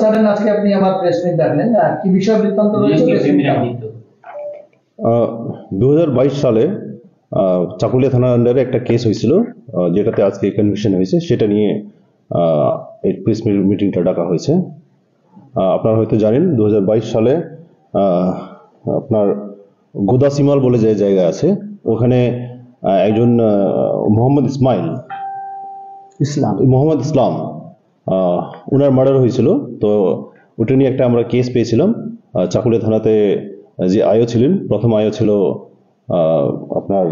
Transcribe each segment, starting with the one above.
Sudden আজকে আপনি আমার প্রেস মিট ডাকলেন, কি বিষয় বৃত্তান্ত রয়েছে? 2022 সালে চাকুলিয়া থানার আন্ডারে একটা কেস হয়েছিল, যেটাতে আজকে কনভিকশন হয়েছে, সেটা নিয়ে এই প্রেস মিটিংটা ডাকা হয়েছে। আপনারা হয়তো জানেন 2022 সালে আপনার গোদাসিমাল বলে যে জায়গা আছে, ওখানে একজন মোহাম্মদ ইসলাম ওনার মার্ডার হয়েছিল। তো ওটা নিয়ে একটা আমরা কেস পেয়েছিলাম চাকুলিয়া থানাতে। যে আয়ো ছিলেন, প্রথম আয়ো ছিল আপনার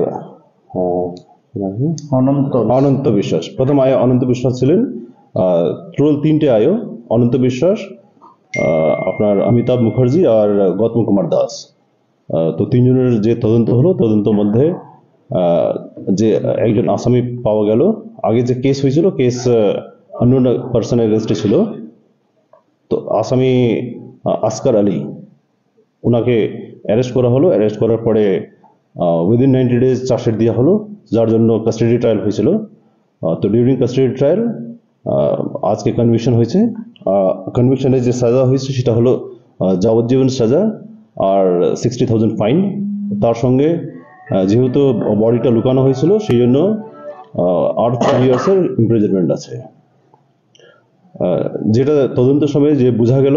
অনন্ত বিশ্বাস। প্রথম আয়ো অনন্ত বিশ্বাস ছিলেন। টোটাল 3টে আয়ো, অনন্ত বিশ্বাস, আপনার অমিতাভ মুখার্জি আর গৌতম কুমার দাস। তো 3 জনের যে তদন্ত হলো, তদন্তের মধ্যে যে একজন আসামি পাওয়া গেল। আগে যে কেস হয়েছিল, কেস অন্য পার্সন এগেনস্টে ছিল। তো আসামি আসকার আলী, ওনাকে অ্যারেস্ট করা হলো। অ্যারেস্ট করার পরে উইদিন 90 days চার্জশিট দেওয়া হলো, যার জন্য কাস্টাডি ট্রায়াল হয়েছিল। তো ডিউরিং কাস্টাডি ট্রায়াল আজকে কনভিকশন হয়েছে। কনভিকশনে যে সাজা হয়েছে সেটা হলো যাবজ্জীবন সাজা আর 60,000 ফাইন। তার সঙ্গে যেহেতু বডিটা লুকানো হয়েছিল, সেই জন্য 8 years ইমপ্রিজনমেন্ট আছে। যেটা তদন্তের সময় যে বোঝা গেল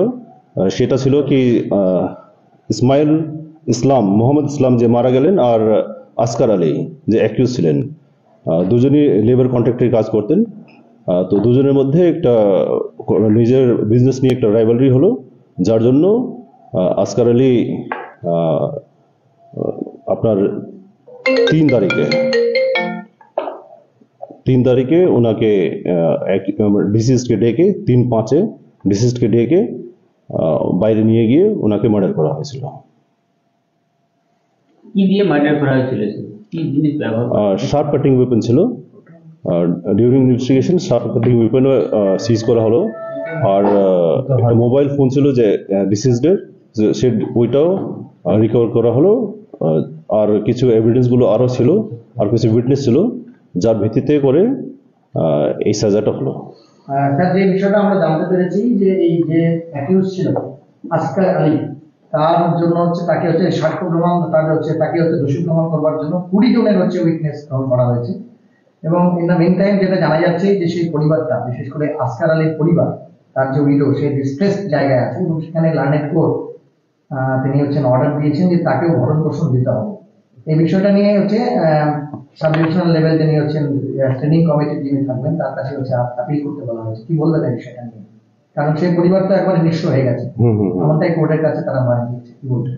সেটা ছিল কি, মোহাম্মদ ইসলাম যে মারা গেলেন, আর আসকার আলী যে অ্যাকিউজ ছিলেন, দুজনই লেবার কন্ট্রাক্টে কাজ করতেন। তো দুজনের মধ্যে একটা নিজের বিজনেস নিয়ে একটা রাইভালরি হলো, যার জন্য আসকার আলী আপনার 3 তারিখে ওনাকে ডিসিজকে ডেকে 3/5 ডিসিজকে ডেকে বাইরে নিয়ে গিয়ে ওনাকে মার্ডার করা হয়েছিল। কি দিয়ে মার্ডার করা হয়েছিল? কি জিনিস ব্যবহার? শার্প কাটিং ওয়েপন ছিল। During investigation sharp cutting weapon seize করা হলো। আর একটা মোবাইল ফোন ছিল যে ডিসিজডের, সে ওইটাও রিকভার করা হলো। আর কিছু এভিডেন্সগুলো আরও ছিল, আর কিছু উইটনেস ছিল, যার ভিত্তিতে করে এই সাজাটা হলো। স্যার, যে বিষয়টা আমরা জানতে পেরেছি যে এই যে অ্যাকিউজ ছিল আসকার আলী, তার জন্য তাকে সাক্ষ্য প্রমাণ, তাকে দোষী প্রমাণ করবার জন্য 20 জনের উইটনেস গ্রহণ করা হয়েছে। এবং ইন দ্য মেইন টাইম যেটা জানা যাচ্ছে যে সেই পরিবারটা, বিশেষ করে আসকার আলীর পরিবার, তার যে উইডো, সে ডিস্ট্রেসড জায়গায় আছে এবং সেখানে লার্নেড কোর্ট তিনি অর্ডার দিয়েছেন যে তাকেও ভরণ পোষণ দিতে হবে। এই বিষয়টা নিয়ে সাব ডিভিশনাল লেভেল যিনি ট্রেনিং কমিটির যিনি থাকবেন, তার কাছে আপিল করতে বলা হয়েছে। কি বলবেন এই বিষয়টা নিয়ে? কারণ সেই পরিবার তো একবার নিঃস্ব হয়ে গেছে, আমাদের কোর্টের কাছে তারা মারা দিচ্ছে। কি বলবেন?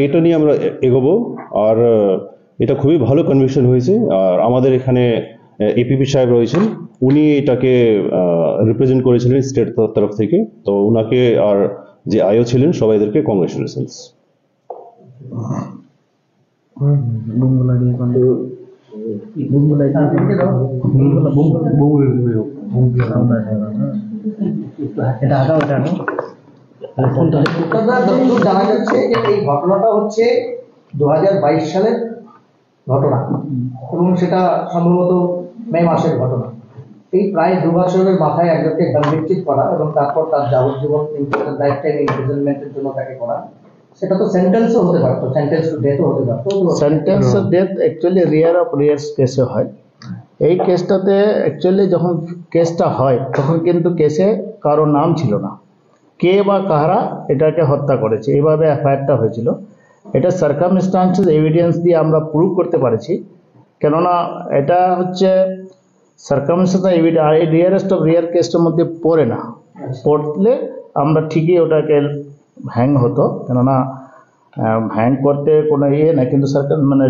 এটা নিয়ে আমরা এগোবো। আর এটা খুবই ভালো কনভিকশন হয়েছে। আর আমাদের এখানে এপিপি সাহেব রয়েছেন, উনি এটাকে রিপ্রেজেন্ট করেছিলেন স্টেট তরফ থেকে। তো উনাকে আর যে আয়ো ছিলেন সবাইদেরকে কংগ্রেচুলেশনস। জানা যাচ্ছে যে এই ঘটনাটা 2022 সালের ঘটনা এবং সেটা সম্ভবত মে মাসের ঘটনা। এই প্রায় 2 বছরের মাথায় একজনকে কনভিক্টেড করা এবং তারপর তার যাবজ্জীবন লাইফ টাইম ইমপ্রিজনমেন্টের জন্য তাকে করা, সেটা তো সেন্টেন্সও হতে পারতো, সেন্টেন্স টু ডেথও হতে পারতো। Sentence to death actually rare of rares কেসে হয়। এই কেসটাতে অ্যাকচুয়ালি যখন কেসটা হয় তখন কিন্তু কেসে কারো নাম ছিল না, কে বা কাহারা এটাকে হত্যা করেছে, এইভাবে এফআইআরটা হয়েছিল। এটা সার্কামস্টান্সেস এভিডেন্স দিয়ে আমরা প্রুভ করতে পারছি, কেননা এটা সার্কামস্টান্স এভিডেন্স, আর এই রেয়ারেস্ট অফ রেয়ার কেসটার মধ্যে পড়ে না। পড়লে আমরা ঠিকই ওটাকে হ্যাং হতো, কেননা হ্যাং করতে কোনো না, কিন্তু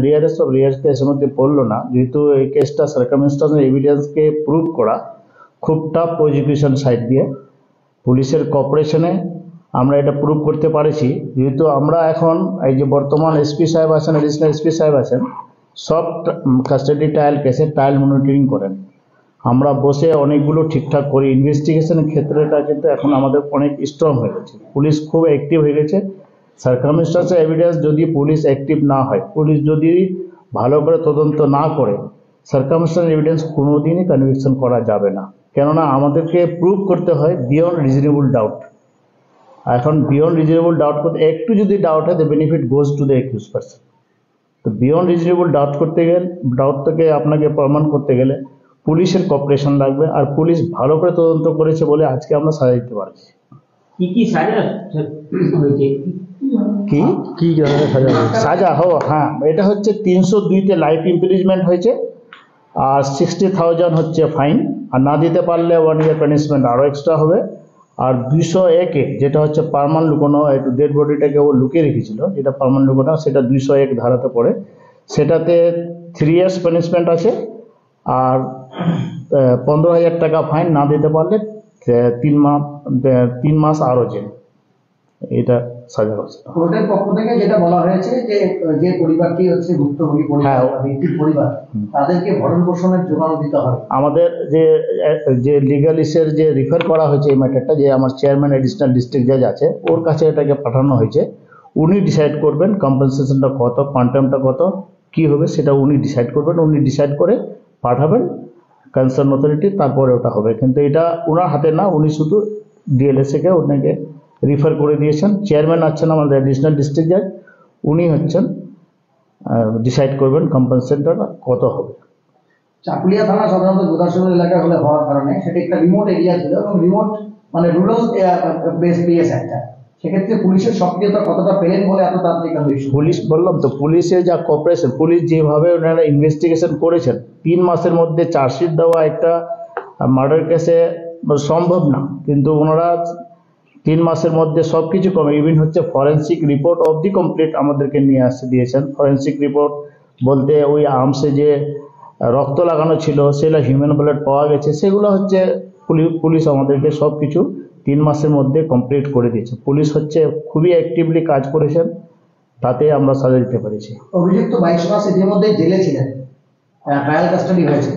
রেয়ারেস্ট অফ রেয়ার কেসের মধ্যে পড়লো না, যেহেতু এই কেসটা সার্কামস্টান্স এভিডেন্সকে প্রুভ করা খুব টাফ প্রসিকিউশন সাইড দিয়ে। পুলিশের কোঅপারেশনে আমরা এটা প্রুভ করতে পারছি, যেহেতু আমরা এখন এই যে বর্তমান এসপি সাহেব আছেন, এডিশনাল এসপি সাহেব আছেন, সব কাস্টাডি ট্রায়াল কেসে ট্রায়াল মনিটরিং করেন। আমরা বসে অনেকগুলো ঠিকঠাক করি। ইনভেস্টিগেশনের ক্ষেত্রেটা কিন্তু এখন আমাদের অনেক স্ট্রং হয়ে গেছে, পুলিশ খুব অ্যাক্টিভ হয়ে গেছে। সার্কামস্টান্স এভিডেন্স যদি পুলিশ অ্যাক্টিভ না হয়, পুলিশ যদি ভালো করে তদন্ত না করে, সার্কামস্টান্স এভিডেন্স কোনোদিনই কনভিকশন করা যাবে না। কেননা আমাদেরকে প্রুভ করতে হয় বিয়ন্ড রিজনেবল ডাউট এখন বিয়ন্ড রিজনেবল ডাউট করতে একটু যদি ডাউট হয়, the benefit goes to the accused person. তো বিয়ন্ড রিজনেবল ডাউট করতে গেলে, ডাউট থেকে আপনাকে প্রমাণ করতে গেলে পুলিশের কপারেশন লাগবে, আর পুলিশ ভালো করে তদন্ত করেছে বলে আজকে আমরা সাজা দিতে পারছি। কি সাজা হয়েছে? কি কি সাজা হ্যাঁ, এটা হচ্ছে 302-তে লাইফ ইমপ্রিজমেন্ট হয়েছে, আর 60,000 হচ্ছে ফাইন, আর না দিতে পারলে 1 year পানিশমেন্ট আরও এক্সট্রা হবে। আর 201-এ যেটা হচ্ছে পার্মানেন্ট লুকোনো, একটু ডেড বডিটাকে ও লুকিয়ে রেখেছিল, যেটা পার্মানেন্ট লুকোনো, সেটা 201 ধারাতে পড়ে, সেটাতে 3 years পানিশমেন্ট আছে, আর 15,000 টাকা ফাইন, না দিতে পারলে 3 মাস আরও জেল। এটা সাজা হচ্ছে। কোর্টের পক্ষ থেকে যেটা বলা হয়েছে যে যে পরিবারটি হচ্ছে ভুক্তভোগী পরিবার হ্যাঁ। বা ব্যক্তির পরিবার, তাদেরকে ভরণ পোষণের যোগান দিতে হবে। আমাদের যে লিগাল ইসের যে রিফার করা হয়েছে এই ম্যাটারটা, যে আমার চেয়ারম্যান অ্যাডিশনাল ডিস্ট্রিক্ট জাজ আছে, ওর কাছে এটাকে পাঠানো হয়েছে। উনি ডিসাইড করবেন কম্পেনসেশনটা কত, কোয়ান্টামটা কত, কি হবে সেটা উনি ডিসাইড করবেন। উনি ডিসাইড করে পাঠাবেন কনসার্ন অথরিটি, তারপরে ওটা হবে। কিন্তু এটা ওনার হাতে না, উনি শুধু ডিএলএসএকে ওনাকে রিফার করে দিয়েছেন। চেয়ারম্যান আছেন আমাদের অ্যাডিশনাল ডিস্ট্রিক্ট জাজ, উনি হচ্ছেন ডিসাইড করবেন কম্পেনসেশনটা কত হবে। চাকুলিয়া থানা সাধারণত গোদাসন এলাকা হলে হওয়ার কারণে সেটা একটা রিমোট এরিয়া ছিল, এবং রিমোট মানে রুরাল বেস পিএস একটা, সেক্ষেত্রে পুলিশের সক্রিয়তা কতটা পেলেন বলে এত তাড়াতাড়ি কেন ইস্যু? পুলিশ, বললাম তো, পুলিশের যা কপারেশন, পুলিশ যেভাবে ওনারা ইনভেস্টিগেশন করেছেন, 3 মাসের মধ্যে চার্জশিট দেওয়া একটা মার্ডার কেসে সম্ভব না, কিন্তু ওনারা 3 মাসের মধ্যে সব কিছু কমে, ইভেন হচ্ছে ফরেন্সিক রিপোর্ট অবধি কমপ্লিট আমাদেরকে নিয়ে আসতে দিয়েছেন। ফরেন্সিক রিপোর্ট বলতে ওই আর্মসে যে রক্ত লাগানো ছিল, সেগুলো হিউম্যান ব্লাড পাওয়া গেছে, সেগুলো হচ্ছে পুলিশ আমাদেরকে সব কিছু 3 মাসের মধ্যে কমপ্লিট করে দিয়েছে। পুলিশ হচ্ছে খুবই অ্যাক্টিভলি কাজ করেছেন, তাতে আমরা সাজা দিতে পেরেছি। অভিযুক্ত 22 মাস ইতিমধ্যে জেলে ছিলেন, ট্রায়াল কাস্টাডি হয়েছে।